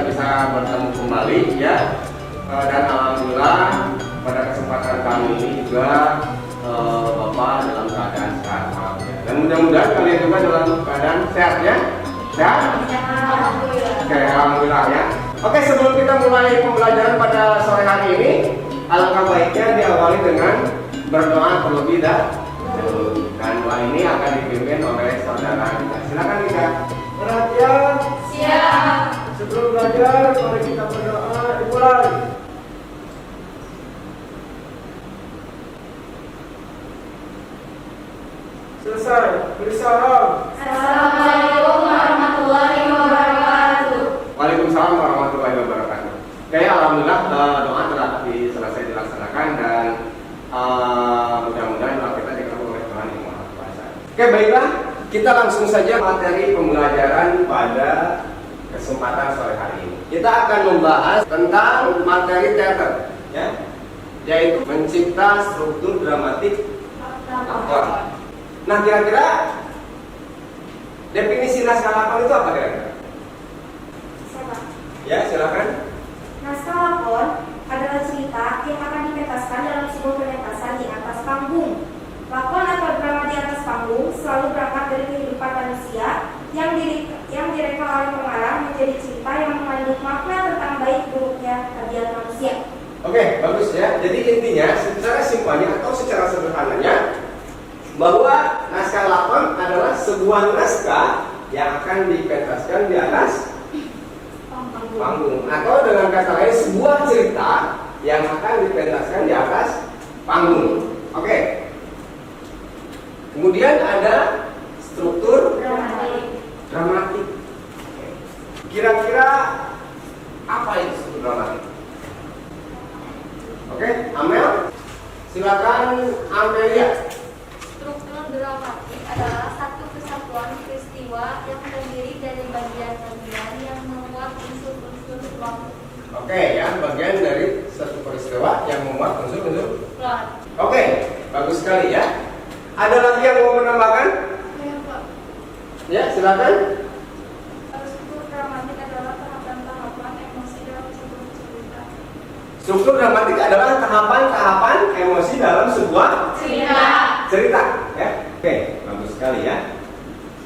bisa bertemu kembali ya. Dan alhamdulillah pada kesempatan kali ini juga Bapak dalam keadaan sehat ya. Dan mudah-mudahan kalian juga dalam keadaan sehat ya. Sehat? Oke, alhamdulillah ya. Oke, sebelum kita mulai pembelajaran pada sore hari ini, alangkah baiknya diawali dengan berdoa terlebih dahulu. Dan doa ini akan dipimpin oleh saudara kita. Silakan kita. Perhatian. Siap. Sebelum belajar, mari kita berdoa dimulai. Selesai. Beri salam. Assalamualaikum warahmatullahi wabarakatuh. Waalaikumsalam warahmatullahi wabarakatuh. Oke, alhamdulillah doa telah selesai dilaksanakan dan mudah-mudahan doa kita dikabul oleh Tuhan Yang Maha Kuasa. Oke, baiklah, kita langsung saja materi pembelajaran pada kesempatan sore hari ini. Kita akan membahas tentang materi teater, ya, yaitu mencipta struktur dramatik aktor. Nah, kira-kira definisi naskah lakon itu apa kira-kira? Ya, silakan. Naskah lakon adalah cerita yang akan dipentaskan dalam sebuah penetasan di atas panggung. Lakon atau drama di atas panggung selalu berangkat dari kehidupan manusia yang direka oleh pengarang menjadi cerita yang mengandung makna tentang baik buruknya tabiat manusia. Oke, bagus ya. Jadi intinya secara simpelnya atau secara sederhananya bahwa naskah lakon adalah sebuah naskah yang akan dipentaskan di atas panggung, atau dengan kata lain sebuah cerita yang akan dipentaskan di atas panggung. Oke. Kemudian ada struktur dramatik. Kira-kira apa itu struktur dramatik? Oke, Amel, silakan Amelia. Struktur dramatik adalah satu kesatuan peristiwa yang terdiri dari bagian-bagian yang memuat unsur-unsur plot. Oke, ya, bagian dari satu peristiwa yang memuat unsur-unsur Plot. Oke, bagus sekali ya. Ada lagi yang mau menambahkan? Ya, silakan. Struktur dramatik adalah tahapan-tahapan emosi dalam sebuah cerita. Struktur dramatik adalah tahapan-tahapan emosi dalam sebuah cerita, ya. Oke, bagus sekali ya.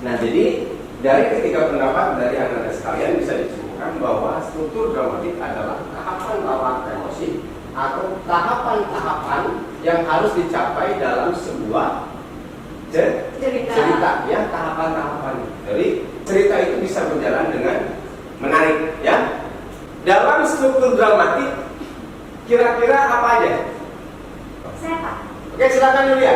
Nah, jadi dari ketiga pendapat dari anak-anak sekalian bisa disimpulkan bahwa struktur dramatik adalah tahapan-tahapan emosi atau tahapan-tahapan yang harus dicapai dalam sebuah cerita, ya, tahapan-tahapan. Jadi cerita itu bisa berjalan dengan menarik, ya. Dalam struktur dramatik kira-kira apa aja? Saya Pak. Oke, silakan Yulia.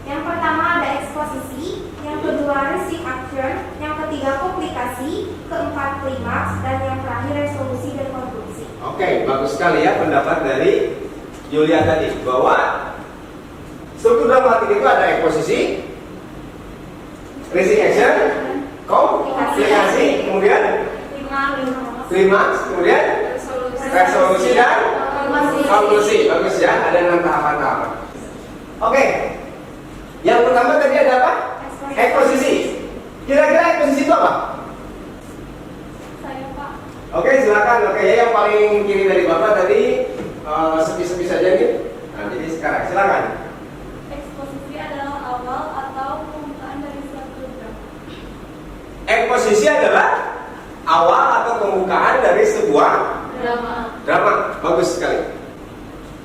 Yang pertama ada eksposisi, yang kedua receive action, yang ketiga komplikasi, keempat klimaks, dan yang terakhir resolusi dan konklusi. Oke, bagus sekali ya pendapat dari Yulia tadi bahwa struktur dramatik itu ada eksposisi, receive action, komplikasi, kemudian klimaks, kemudian resolusi dan konklusi. Bagus ya, ada 6 tahapan-tahapan. Oke. Yang pertama tadi ada apa? Eksposisi. Kira-kira eksposisi itu apa? Saya Pak. Oke, silakan. Oke, ya, yang paling kiri dari Bapak tadi sepi-sepi saja nih. Nah, jadi sekarang silakan. Eksposisi adalah awal atau pembukaan dari suatu drama. Eksposisi adalah awal atau pembukaan dari sebuah drama. Bagus sekali.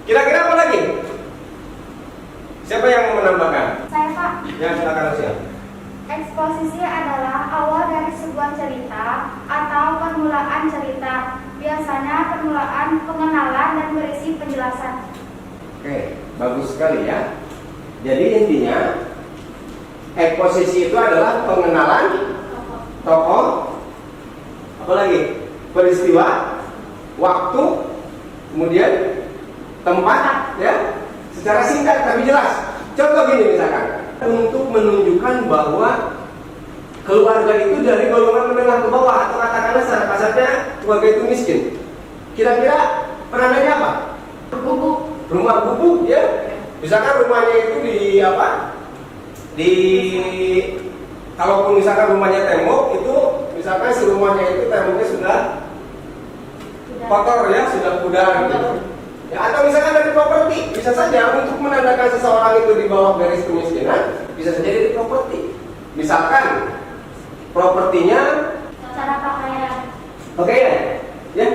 Kira-kira apa lagi? Siapa yang mau menambahkan? Saya Pak. Ya, silakan Lucia. Eksposisi adalah awal dari sebuah cerita atau permulaan cerita. Biasanya permulaan pengenalan dan berisi penjelasan. Oke, bagus sekali ya. Jadi intinya eksposisi itu adalah pengenalan tokoh, apalagi peristiwa, waktu, kemudian tempat, ya, secara singkat tapi jelas. Contoh gini misalkan, untuk menunjukkan bahwa keluarga itu dari golongan menengah ke bawah atau katakanlah secara kasarnya keluarga itu miskin. Kira-kira penandanya apa? Rumah gubuk, ya. Misalkan rumahnya itu di apa? Kalaupun misalkan rumahnya tembok itu, misalkan si rumahnya itu temboknya sudah kotor ya, sudah pudar gitu. Ya, atau misalkan dari properti, bisa saja untuk menandakan seseorang itu di bawah garis kemiskinan, bisa saja dari properti. Misalkan propertinya Cara pakaian. pakaian, ya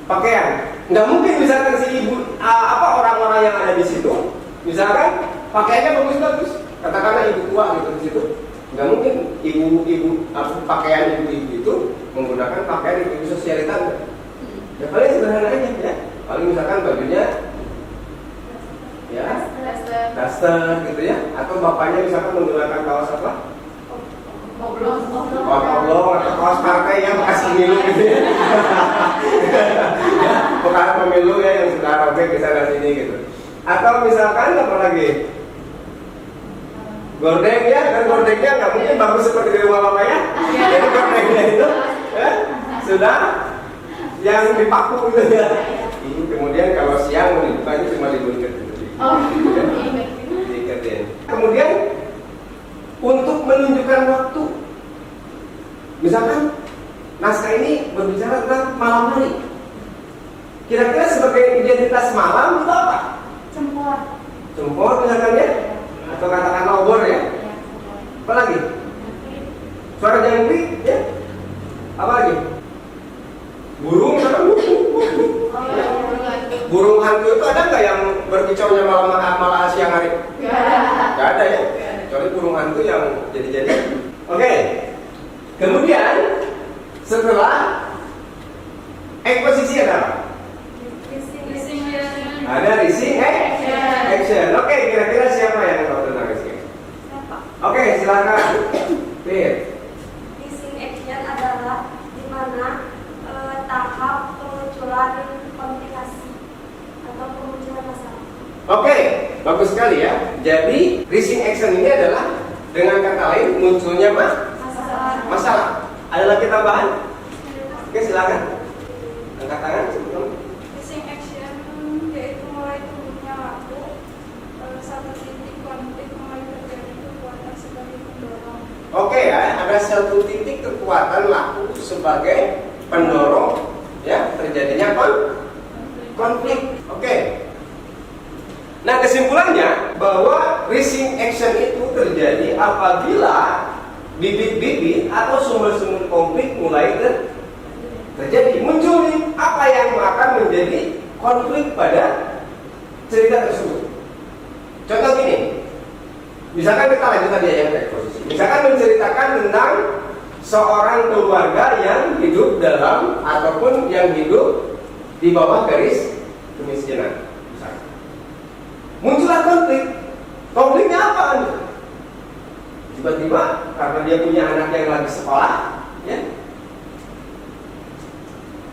pakaian. Nggak mungkin misalkan si ibu orang-orang yang ada di situ, misalkan pakaiannya bagus-bagus, katakanlah ibu tua gitu di situ, nggak mungkin ibu pakaian ibu-ibu itu menggunakan pakaian ibu sosialita. Ya paling sederhana aja ya, paling misalkan bajunya ya daster gitu ya, atau bapaknya misalkan menggunakan kaos apa? Kaos oblong atau kaos partai yang bekas pemilu gitu ya. Ya, bekas pemilu ya yang sudah robek di sana sini gitu. Atau misalkan apa lagi? Gordeng ya, dan gordengnya nggak mungkin bagus seperti di rumah bapak ya. Jadi gordengnya itu ya, sudah yang dipaku gitu ya. Kemudian kalau siang mau dibuka itu cuma dibungkus gitu. Diiketin. Kemudian untuk menunjukkan waktu, misalkan naskah ini berbicara tentang malam hari. Kira-kira sebagai identitas malam itu apa? Cempor misalkan ya, atau katakan obor ya. Apa lagi? Suara jangkrik ya. Apa lagi? Burung misalkan burung hantu itu ada nggak yang berkicaunya malam siang hari? Nggak ada ya. Kecuali burung hantu yang jadi-jadi. Oke. Kemudian setelah eksposisi ada apa? Ada rising action. Oke, kira-kira siapa yang tahu tentang rising action? Oke, silakan. Pir. Rising action adalah di mana tahap kemunculan komplikasi atau kemunculan masalah. Oke, bagus sekali ya. Jadi rising action ini adalah dengan kata lain munculnya masalah. Ada lagi tambahan? Oke, silakan. Angkat tangan. Rising action yaitu mulai turunnya waktu satu titik konflik mulai terjadi kekuatan sebagai pendorong. Oke ya, ada satu titik kekuatan laku sebagai pendorong ya terjadinya konflik. Oke. Nah, kesimpulannya bahwa rising action itu terjadi apabila bibit-bibit atau sumber-sumber konflik mulai terjadi, muncul apa yang akan menjadi konflik pada cerita tersebut. Contoh gini, misalkan kita lanjut tadi yang eksposisi. Misalkan menceritakan tentang seorang keluarga yang hidup dalam ataupun yang hidup di bawah garis kemiskinan. Misalkan muncullah konflik. Konfliknya apa? Tiba-tiba karena dia punya anak yang lagi sekolah, ya,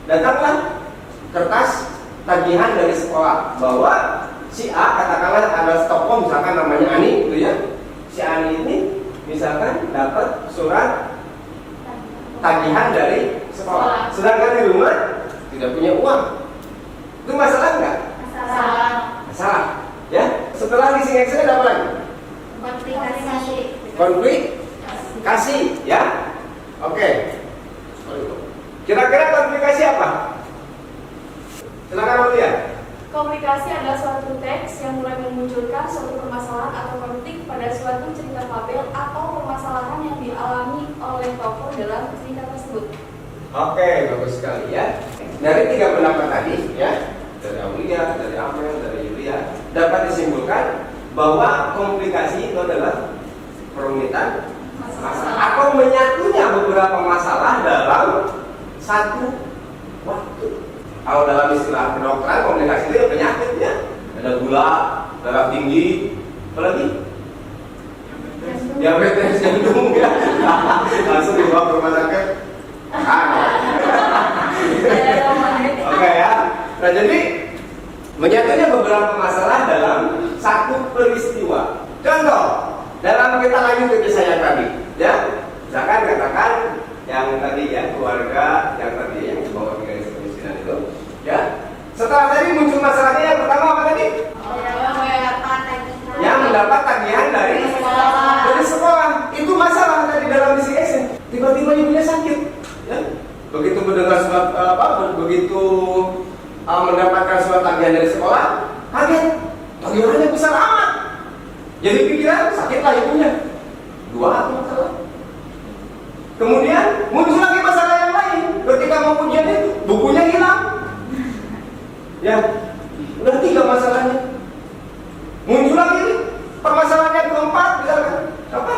datanglah kertas tagihan dari sekolah bahwa si A, katakanlah ada tokoh misalkan namanya Ani, gitu ya. Si Ani ini misalkan dapat surat tagihan dari sekolah, sedangkan di rumah tidak punya uang. Itu masalah nggak? Masalah. Ya. Setelah rising action ada apa lagi? Konflikasi, ya. Oke. Kira-kira konflikasi apa? Silakan lihat. Komunikasi adalah suatu teks yang mulai memunculkan suatu permasalahan atau konflik pada suatu cerita fabel atau permasalahan yang dialami oleh tokoh dalam cerita tersebut. Oke, bagus sekali ya. Dari tiga pendapat tadi, ya, dari Aulia, dari Amel, dari Yulia, dapat disimpulkan bahwa komplikasi itu adalah perumitan masalah atau menyatunya beberapa masalah dalam satu waktu. Kalau dalam istilah kedokteran, komplikasi itu ya penyakitnya. Ada gula, darah tinggi, apa lagi? Diabetes jantung ya. Langsung dibawa ke rumah sakit. Oke ya. Nah, jadi menyatunya beberapa masalah dalam satu peristiwa. Contoh, dalam kita lanjut ke kisah yang tadi, ya. Misalkan katakan yang tadi ya, keluarga yang tadi yang di bawah garis kemiskinan itu, ya. Setelah tadi muncul masalahnya, yang pertama apa tadi? Yang mendapat tagihan dari sekolah. Itu masalah tadi dalam discussion. Tiba-tiba ibunya sakit, ya. Begitu mendengar begitu mendapatkan surat tagihan dari sekolah, kaget, tagihannya besar amat. Jadi pikiran sakitlah ibunya. 2 masalah. Kemudian muncul lagi masalah yang lain. Ketika mau ujian itu, bukunya hilang. Ya, udah 3 masalahnya. Muncul lagi permasalahannya keempat, misalkan apa?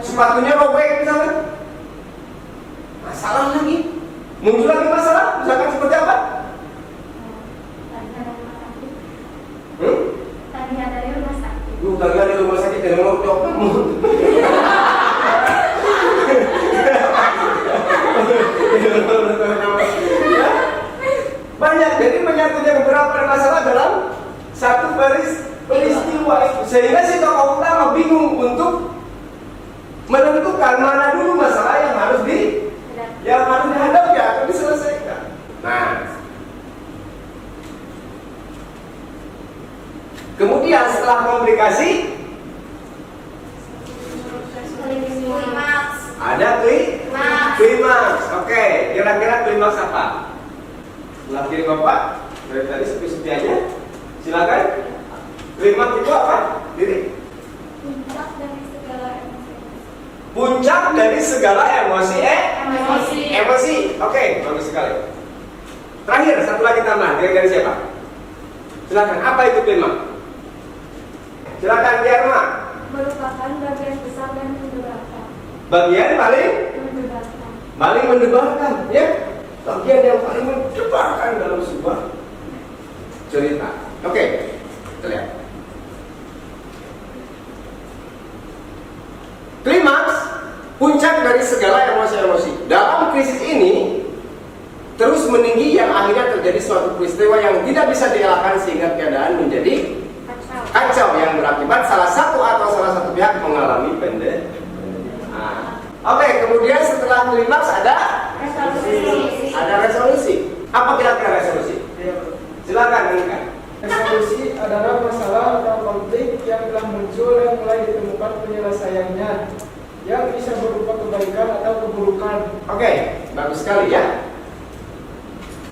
Sepatunya robek misalkan. Masalah lagi. Muncul lagi masalah, misalkan seperti apa? Tagihan dari rumah sakit. Tagihan dari rumah sakit dari mau jawab kamu. Banyak, jadi menyatunya beberapa masalah dalam satu peristiwa itu. Sehingga si tokoh utama bingung untuk menentukan mana dulu masalah yang harus dihadapi atau diselesaikan. Nah, kemudian setelah komplikasi ada klimaks. Oke, kira-kira klimaks apa? Sebelah kiri Bapak, dari tadi sepi-sepi aja. Silakan. Klimaks itu apa? Diri. Puncak dari segala emosi. Emosi. Oke, bagus sekali. Terakhir, satu lagi tambahan. Kira-kira siapa? Silakan. Apa itu klimaks? Silakan, Dharma. Merupakan bagian besar dan mendebarkan. Bagian paling mendebarkan, ya. Bagian yang paling mendebarkan dalam sebuah cerita. Oke, kita lihat. Klimaks, puncak dari segala emosi-emosi. Dalam krisis ini terus meninggi yang akhirnya terjadi suatu peristiwa yang tidak bisa dielakkan sehingga keadaan menjadi kacau yang berakibat salah satu pihak mengalami penderitaan. Oke, kemudian setelah klimaks ada resolusi. Apa kira-kira resolusi? Silakan Nika. Resolusi adalah masalah atau konflik yang telah muncul dan mulai ditemukan penyelesaiannya, yang bisa berupa kebaikan atau keburukan. Oke, bagus sekali ya.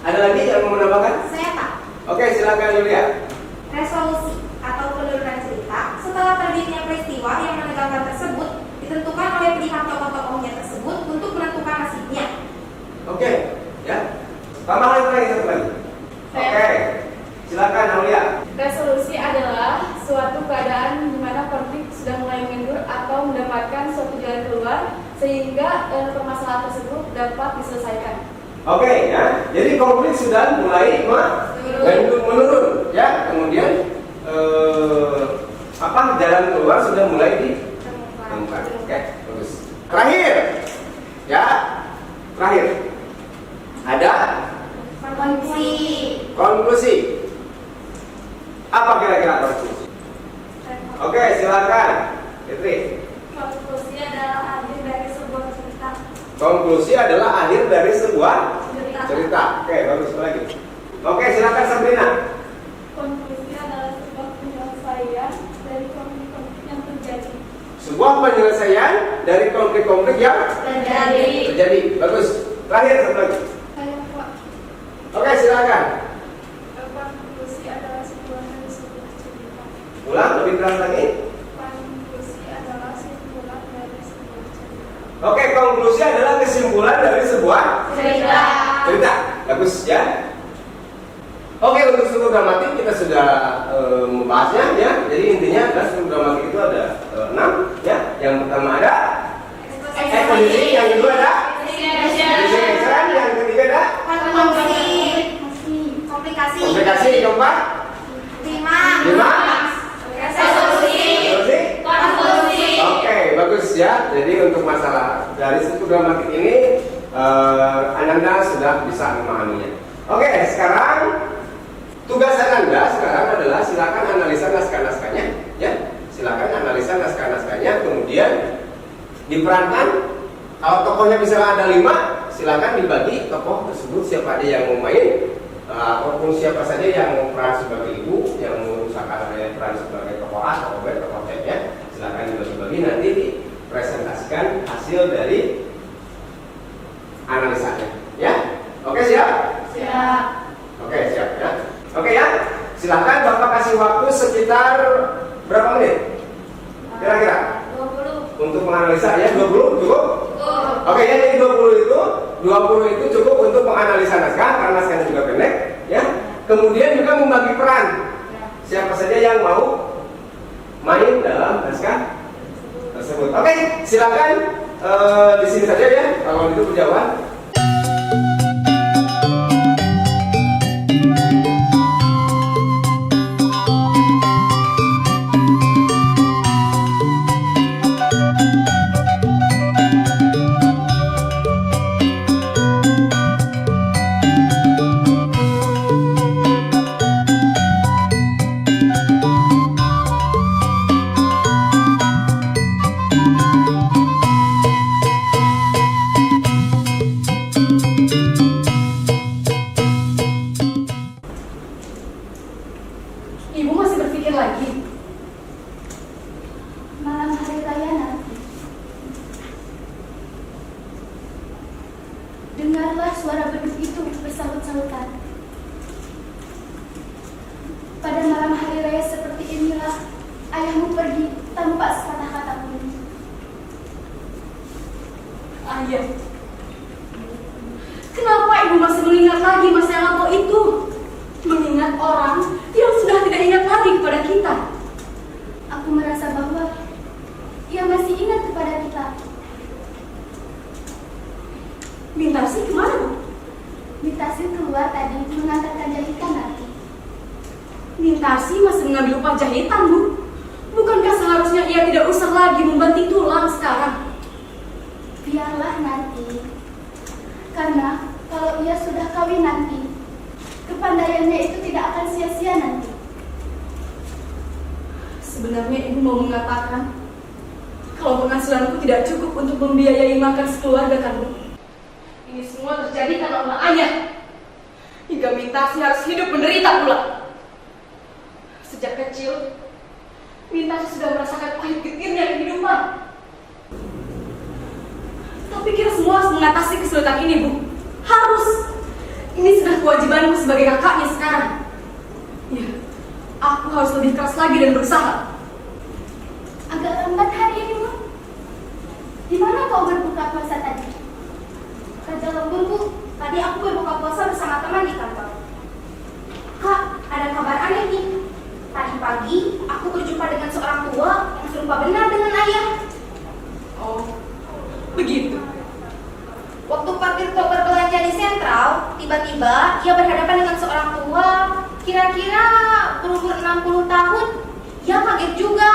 Ada lagi yang mau menambahkan? Saya Pak. Oke, silakan Yulia. Resolusi atau penurunan cerita setelah terbitnya peristiwa yang menegangkan tersebut ditentukan oleh pihak tokoh-tokohnya tersebut untuk menentukan nasibnya. Oke, ya. Tambahan lagi satu lagi. Oke, silakan Aulia. Resolusi adalah suatu keadaan di mana konflik sudah mulai mengendur atau mendapatkan suatu jalan keluar sehingga permasalahan tersebut dapat diselesaikan. Oke, ya. Jadi konflik sudah mulai menurun, ya. Kemudian jalan keluar sudah mulai ditemukan. Oke, bagus. Terakhir, ya. Terakhir, ada konklusi. Apa kira-kira konklusi? Oke, silakan, Fitri. Konklusi adalah akhir dari sebuah cerita. Konklusi adalah akhir dari sebuah cerita. Oke, bagus lagi. Oke, silakan Sabrina. Konklusi adalah sebuah penyelesaian dari konflik-konflik yang terjadi. Sebuah penyelesaian dari konflik-konflik yang terjadi. Bagus. Terakhir satu lagi. Oke, silakan. Konklusi adalah sebuah dari sebuah cerita. Ulang lebih keras lagi. Konklusi adalah kesimpulan dari sebuah cerita. Oke, konklusi adalah kesimpulan dari sebuah cerita. Bagus ya. Oke, untuk struktur gramatik kita sudah membahasnya ya. Jadi intinya adalah struktur gramatik itu ada 6 ya. Yang pertama ada eksposisi, yang kedua ada description, yang ketiga ada komplikasi, keempat lima konklusi. Oke, bagus ya. Jadi untuk masalah dari struktur gramatik ini Ananda sudah bisa memahaminya. Oke, sekarang tugas Ananda sekarang adalah silakan analisa naskah-naskahnya, ya. Silakan analisa naskah-naskahnya, kemudian diperankan. Kalau tokohnya misalnya ada 5, silakan dibagi tokoh tersebut siapa aja yang mau main, ataupun siapa saja yang mau peran sebagai ibu, yang mau misalkan ada peran sebagai tokoh A, tokoh B, tokoh C, ya. Silakan dibagi-bagi, nanti dipresentasikan hasil dari analisanya, ya. Oke, siap? Siap. Oke, siap ya. Silakan Bapak kasih waktu sekitar berapa menit? Kira-kira? 20. Untuk menganalisa ya, 20 cukup? Oke ya, jadi 20 itu cukup untuk menganalisa naskah karena naskahnya juga pendek ya. Kemudian juga membagi peran. Siapa saja yang mau main dalam naskah tersebut. Oke, silakan di sini saja ya. Kalau itu berjawab. Ibu masih berpikir lagi? Malam hari raya nanti, dengarlah suara beduk itu bersahut-sahutan. Pada malam hari raya seperti inilah ayahmu pergi tanpa sepatah kata pun. Ayah, kenapa ibu masih mengingat lagi masa yang lampau itu? Mengingat orang yang sudah tidak ingat lagi kepada kita. Aku merasa bahwa ia masih ingat kepada kita. Bintasi kemana, Bu? Bintasi keluar tadi mengantarkan jahitan nanti. Bintasi masih mengambil upah jahitan, Bu. Bukankah seharusnya ia tidak usah lagi membanting tulang sekarang? Biarlah nanti. Karena kalau ia sudah kawin nanti, kepandaiannya itu tidak akan sia-sia nanti. Sebenarnya ibu mau mengatakan kalau penghasilanku tidak cukup untuk membiayai makan sekeluarga, kan, Bu? Ini semua terjadi karena ulah ayah. Hingga Bintasi harus hidup menderita pula. Sejak kecil, Bintasi sudah merasakan pahit getirnya kehidupan. Tapi kita semua harus mengatasi kesulitan ini, Bu. Harus. Ini sudah kewajibanku sebagai kakaknya sekarang. Ya, aku harus lebih keras lagi dan berusaha. Agak lambat hari ini, Bu. Di mana kau berbuka puasa tadi? Kerja lembur, Bu. Tadi aku berbuka puasa bersama teman di kantor. Kak, ada kabar aneh nih. Tadi pagi aku berjumpa dengan seorang tua yang serupa benar dengan ayah. Oh, begitu. Waktu parkir toko berbelanja di sentral, tiba-tiba ia berhadapan dengan seorang tua, kira-kira berumur 60 tahun. Ia kaget juga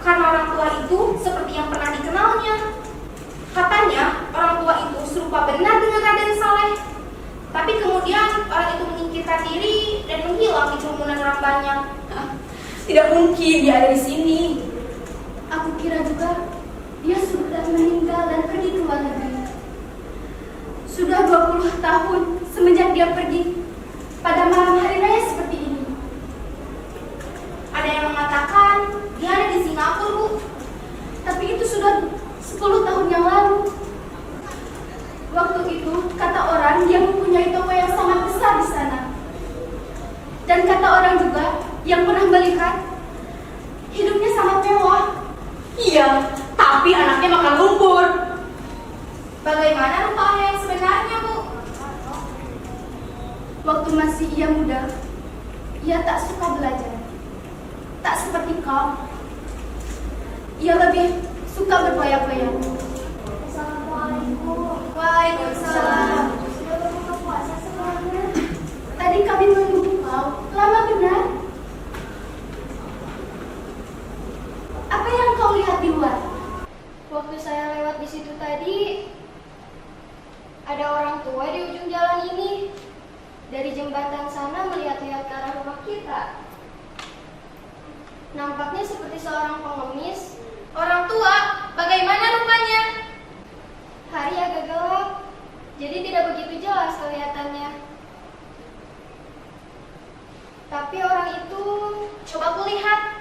karena orang tua itu seperti yang pernah dikenalnya. Katanya orang tua itu serupa benar dengan Raden Saleh. Tapi kemudian orang itu menyingkirkan diri dan menghilang di kerumunan orang banyak. Tidak mungkin dia ada di sini. Aku kira juga dia sudah meninggal dan pergi ke luar negeri. Sudah 20 tahun semenjak dia pergi pada malam hari raya seperti ini. Ada yang mengatakan dia ada di Singapura, Bu. Tapi itu sudah 10 tahun yang lalu. Waktu itu kata orang dia mempunyai toko yang sangat besar di sana. Dan kata orang juga yang pernah melihat hidupnya sangat mewah. Iya, tapi anaknya makan lumpur. Bagaimana rupa ayah yang sebenarnya, Bu? Waktu masih ia muda, ia tak suka belajar. Tak seperti kau. Ia lebih suka berfoya-foya. Assalamualaikum. Waalaikumsalam. Sudah berbuka puasa sebelumnya? Tadi kami menunggu kau. Lama benar. Apa yang kau lihat di luar? Waktu saya lewat di situ tadi, ada orang tua di ujung jalan ini. Dari jembatan sana melihat-lihat ke arah rumah kita. Nampaknya seperti seorang pengemis. Orang tua, bagaimana rupanya? Hari agak gelap, jadi tidak begitu jelas kelihatannya. Tapi orang itu, Coba kulihat.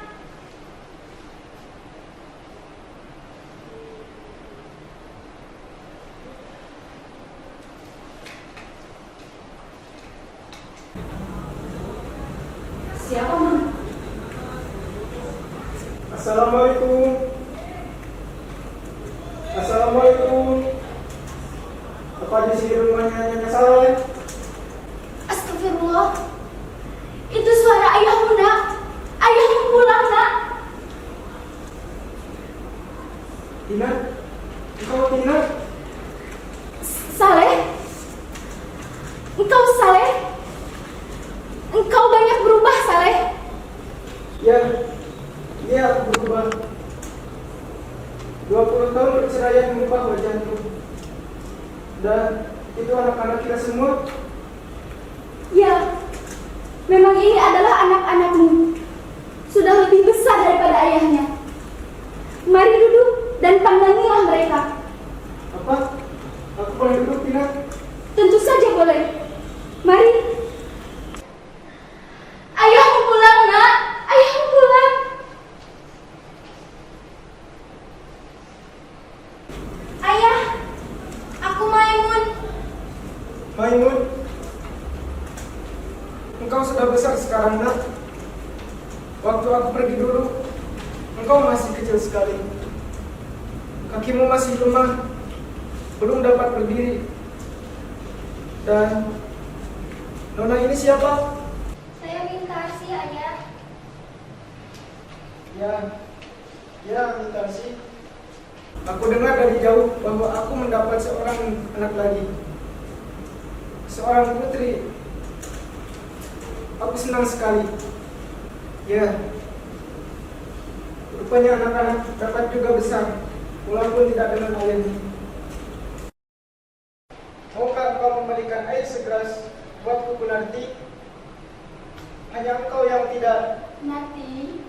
Siapa, Mama? Assalamualaikum. Assalamualaikum. Apa di sini rumahnya Nyonya Saleh? Astagfirullah. Itu suara ayahmu, Nak. Ayahmu pulang, Nak. Tina? Engkau Tina? Saleh? Engkau Saleh? Engkau banyak berubah, Saleh. Ya, dia aku berubah. 20 tahun perceraian mengubah wajahku. Dan itu anak-anak kita semua. Ya, memang ini adalah anak-anakmu. Sudah lebih besar daripada ayahnya. Mari duduk dan pandangilah mereka. Apa? Aku boleh duduk, Tina? Tentu saja boleh. Mari. Ayahmu pulang, Nak. Ayahmu pulang. Ayah, aku Maimun. Maimun, engkau sudah besar sekarang, Nak. Waktu aku pergi dulu, engkau masih kecil sekali. Kakimu masih lemah, belum dapat berdiri. Dan Nona ini siapa? Saya minta sih, Ayah. Ya, Mintarsi. Aku dengar dari jauh bahwa aku mendapat seorang anak lagi. Seorang putri. Aku senang sekali. Ya. Rupanya anak-anak dapat juga besar, walaupun tidak dengan ayahnya. Maukah kau memberikan air segelas buatku Kunarti? Hanya engkau yang tidak. Nanti,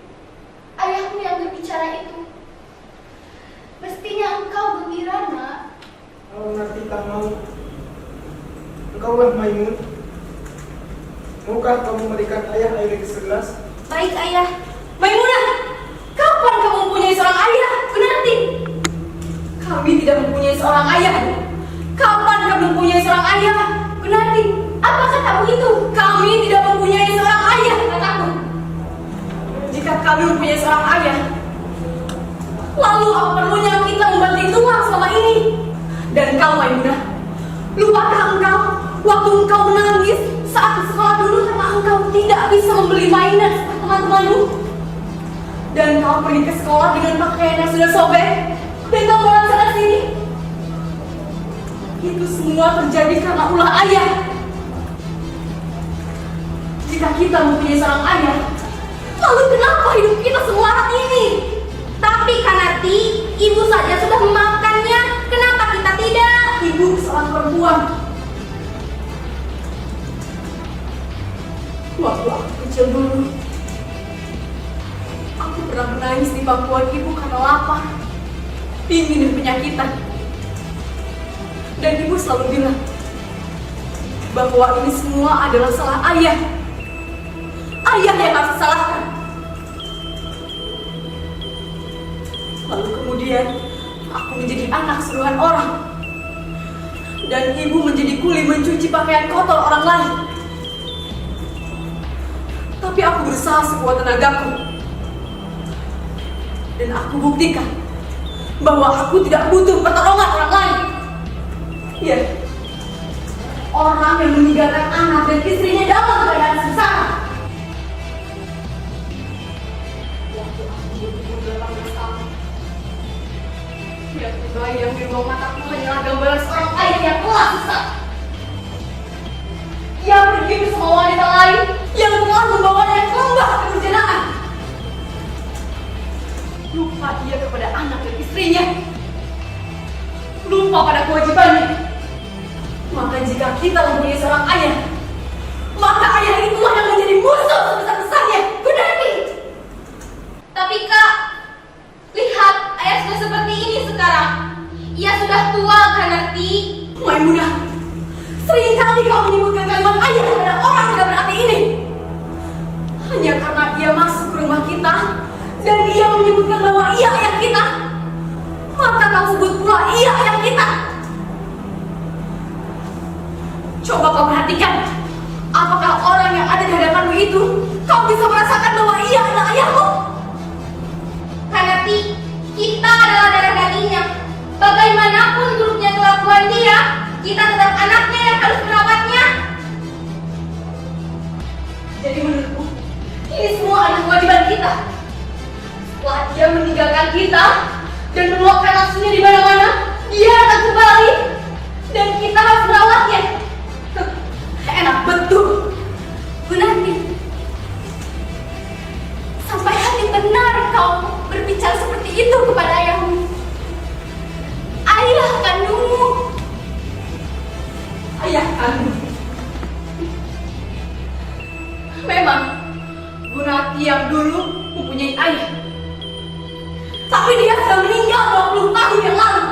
ayahmu yang berbicara itu. Mestinya engkau gembira, Nak. Kalau Narti tak mau, engkaulah Maimun. Maukah kau memberikan ayah air segelas? Baik, Ayah. Maimunah, kapan kamu mempunyai seorang ayah? Kunarti. Kami tidak mempunyai seorang ayah. Kapan kami mempunyai seorang ayah? Kunarti. Apa katamu itu? Kami tidak mempunyai seorang ayah, kataku. Jika kami mempunyai seorang ayah, lalu apa perlunya kita membanting tulang selama ini? Dan kau, Maimunah, lupakah engkau waktu engkau menangis saat di sekolah dulu karena engkau tidak bisa membeli mainan seperti teman-temanmu? Dan kau pergi ke sekolah dengan pakaian yang sudah sobek dan kau bawa sana sini? Itu semua terjadi karena ulah ayah. Jika kita mempunyai seorang ayah, lalu kenapa hidup kita semarak ini? Tapi Kanarti, ibu saja sudah memaafkannya. Kenapa kita tidak? Ibu seorang perempuan. Waktu aku kecil dulu, aku pernah menangis di pangkuan ibu karena lapar, dingin dan penyakitan. Dan ibu selalu bilang bahwa ini semua adalah salah ayah. Ayah yang harus disalahkan. Lalu kemudian aku menjadi anak suruhan orang, dan ibu menjadi kuli mencuci pakaian kotor orang lain. Tapi aku berusaha sekuat tenagaku, dan aku buktikan bahwa aku tidak butuh pertolongan orang lain. Ya, orang yang meninggalkan anak dan istrinya dalam keadaan sengsara. Waktu aku berumur 18 tahun, lihat bayi yang di bawah mataku hanyalah gambaran seorang ayah yang telah sesat. Ia pergi bersama wanita lain yang telah membawanya ke lembah kedurjanaan. Lupa dia kepada anak dan istrinya, lupa pada kewajibannya. Maka jika kita mempunyai seorang ayah, maka ayah itulah yang menjadi musuh sebesar-besarnya. Kunarti. Tapi Kak, lihat ayah sudah seperti ini sekarang. Ia sudah tua, Kanarti. Maimunah, seringkali kau menyebutkan kalimat ayah kepada orang tidak berarti ini. Hanya karena ia masuk ke rumah kita dan ia menyebutkan bahwa ia ayah kita, maka kau sebut pula ia ayah kita. Coba kau perhatikan, apakah orang yang ada di hadapanmu itu Kau bisa merasakan bahwa ia adalah ayahmu? Kanati, kita adalah darah dagingnya. Bagaimanapun buruknya kelakuan dia, kita tetap anaknya yang harus merawatnya. Jadi menurutku, ini semua adalah kewajiban kita. Setelah dia meninggalkan kita dan meluapkan nafsunya di mana-mana, dia akan kembali dan kita harus merawatnya. Enak betul. Gunarti, sampai hati benar kau berbicara seperti itu kepada ayahmu. Ayah kandungmu. Ayah kandung. Memang Gunarti yang dulu mempunyai ayah, tapi dia sudah meninggal 20 tahun yang lalu.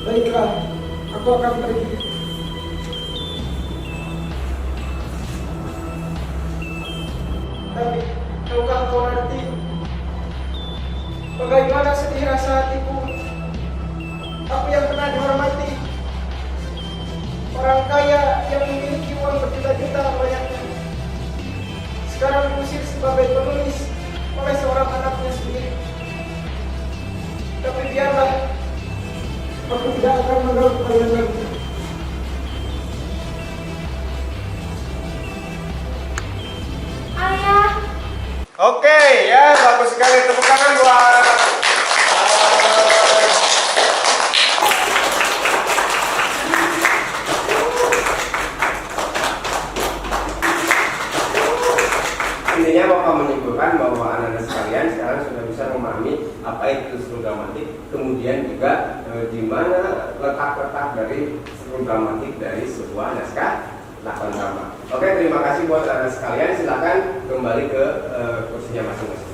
Baiklah, aku akan pergi. Tapi, tahukah kau nanti bagaimana sedih rasa hatiku? Aku yang pernah dihormati, orang kaya yang memiliki uang berjuta-juta banyaknya, sekarang diusir sebagai penulis oleh seorang anaknya sendiri. Tapi biarlah, aku tidak akan mengganggu kalian lagi. Ayah, Oke, ya bagus sekali, tepuk tangan buat intinya Bapak menyimpulkan bahwa anak-anak sekalian sekarang sudah bisa memahami apa itu struktur gramatik, kemudian juga di mana letak-letak dari struktur gramatik dari sebuah naskah lakon drama. Oke, terima kasih buat anak-anak sekalian. Silakan kembali ke kursinya masing-masing.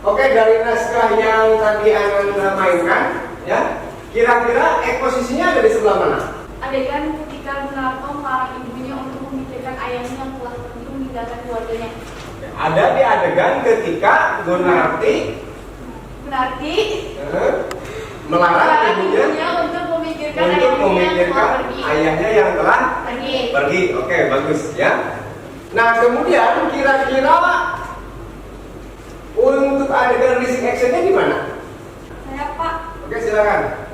Oke, dari naskah yang tadi anak-anak mainkan, ya, kira-kira posisinya ada di sebelah mana? Adegan ketika Gunarto melarang ibunya untuk memikirkan ayahnya yang telah pergi meninggalkan keluarganya. Ada di adegan ketika Gunarti melarang ibunya untuk memikirkan ayahnya yang telah pergi. Oke, bagus ya. Nah, kemudian kira-kira untuk adegan rising actionnya di mana? Saya Pak, Oke, silakan.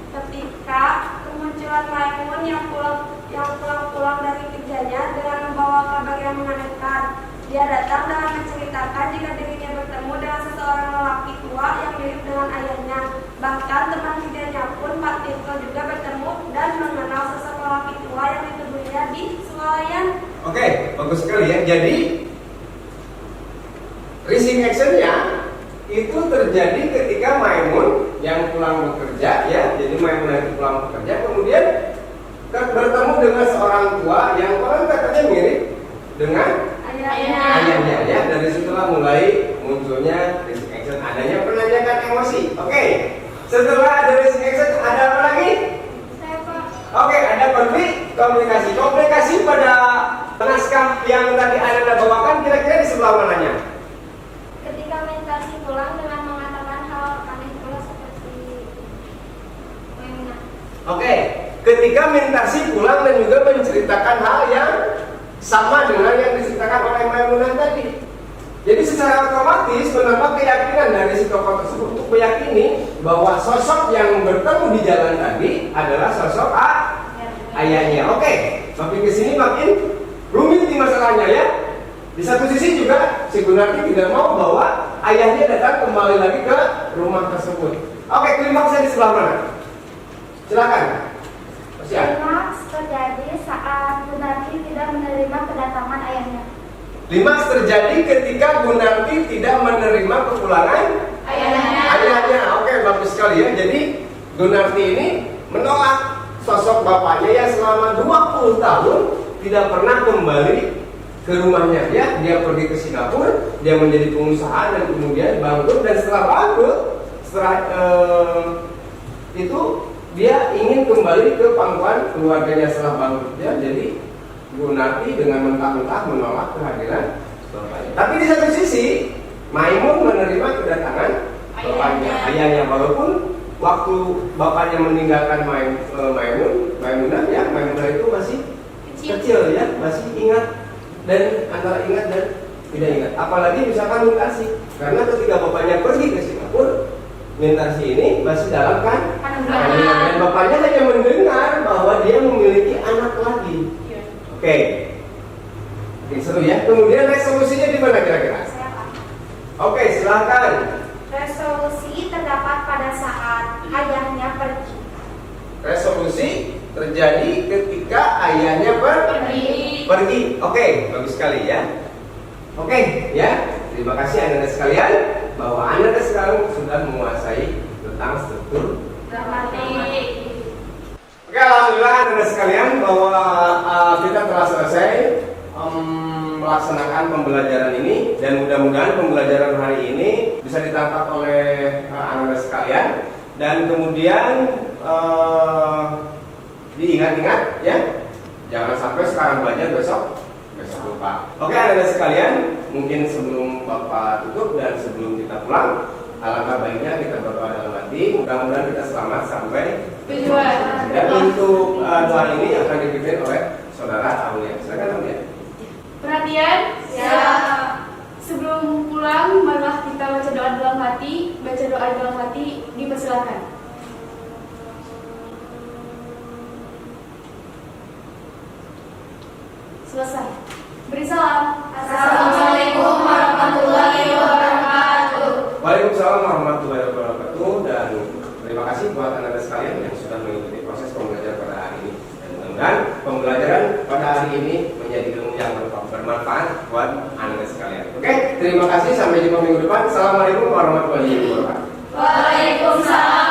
ketika kemunculan Maimun yang pulang dari kerjanya dengan membawa kabar yang mengagetkan. Dia datang dengan menceritakan jika dirinya bertemu dengan seseorang lelaki tua yang mirip dengan ayahnya. Bahkan teman kerjanya pun Pak Tirto juga bertemu dan mengenal sosok lelaki tua yang ditemuinya di Swalayan. Oke, bagus sekali ya. Jadi rising actionnya itu terjadi ketika Maimun yang pulang bekerja, ya. Jadi Maimun itu pulang bekerja, kemudian bertemu dengan seorang tua yang orang katanya mirip dengan ayahnya, ya. Dari situlah mulai munculnya rising action, adanya penanyakan emosi. Oke, setelah ada rising action ada apa lagi? Saya Pak. Oke, ada komunikasi. Komunikasi pada naskah yang tadi Anda bawakan kira-kira di sebelah mananya? Ketika Mentasi pulang dengan mengatakan hal aneh pula seperti Maimunah. Oke, ketika Mentasi pulang dan juga menceritakan hal yang sama dengan yang diceritakan oleh Maimunah tadi. Jadi secara otomatis menambah keyakinan dari si tokoh tersebut untuk meyakini bahwa sosok yang bertemu di jalan tadi adalah sosok ayahnya. Oke, makin kesini makin rumit nih masalahnya, ya. Di satu sisi juga si Gunarti tidak mau bahwa ayahnya datang kembali lagi ke rumah tersebut. Oke, klimaksnya di sebelah mana? Silakan. Siap. klimaks terjadi saat Gunarti tidak menerima kedatangan ayahnya. Klimaks terjadi ketika Gunarti tidak menerima kepulangan ayahnya. Oke, bagus sekali ya. Jadi Gunarti ini menolak sosok bapaknya yang selama 20 tahun tidak pernah kembali ke rumahnya. Ya, dia pergi ke Singapura, dia menjadi pengusaha dan kemudian bangkrut, dan setelah bangkrut, itu dia ingin kembali ke pangkuan keluarganya setelah bangkrut. Ya, jadi Gunarti dengan mentah-mentah menolak kehadiran bapaknya. Tapi di satu sisi, Maimun menerima kedatangan bapaknya, ayahnya, walaupun waktu bapaknya meninggalkan Maimunah ya, Maimunah itu masih kecil ya, masih ingat dan antara ingat dan tidak ingat. Apalagi misalkan mutasi, karena ketika bapaknya pergi ke Singapura, mutasi ini masih dalam kandungan dan bapaknya hanya mendengar bahwa dia memiliki anak lagi. Oke, seru ya. Kemudian resolusinya di mana kira-kira? Oke, silakan. Resolusi terdapat pada saat ayahnya pergi. Resolusi terjadi ketika ayahnya pergi. Oke, bagus sekali ya. Oke, ya. Terima kasih anak-anak sekalian bahwa anak-anak sekarang sudah menguasai tentang struktur gramatik. Oke, alhamdulillah anak-anak sekalian bahwa kita telah selesai melaksanakan pembelajaran ini dan mudah-mudahan pembelajaran hari ini bisa ditangkap oleh anak-anak sekalian dan kemudian diingat-ingat ya, jangan sampai sekarang belajar besok lupa. Oke anak-anak sekalian, mungkin sebelum Bapak tutup dan sebelum kita pulang, alangkah baiknya kita berdoa dalam hati, mudah-mudahan kita selamat sampai tujuan. Dan untuk doa ini akan dipimpin oleh Saudara Aulia. Silakan Aulia. Perhatian, sebelum pulang, marilah kita baca doa dalam hati. Baca doa dalam hati dipersilakan. Selesai. Beri salam. Assalamualaikum warahmatullahi wabarakatuh. Waalaikumsalam warahmatullahi wabarakatuh. Dan terima kasih buat anak-anak sekalian yang sudah mengikuti proses pembelajaran pada hari ini. Dan mudah-mudahan pembelajaran pada hari ini menjadi ilmu yang bermanfaat buat anak-anak sekalian. Oke, terima kasih. Sampai jumpa minggu depan. Assalamualaikum warahmatullahi wabarakatuh. Waalaikumsalam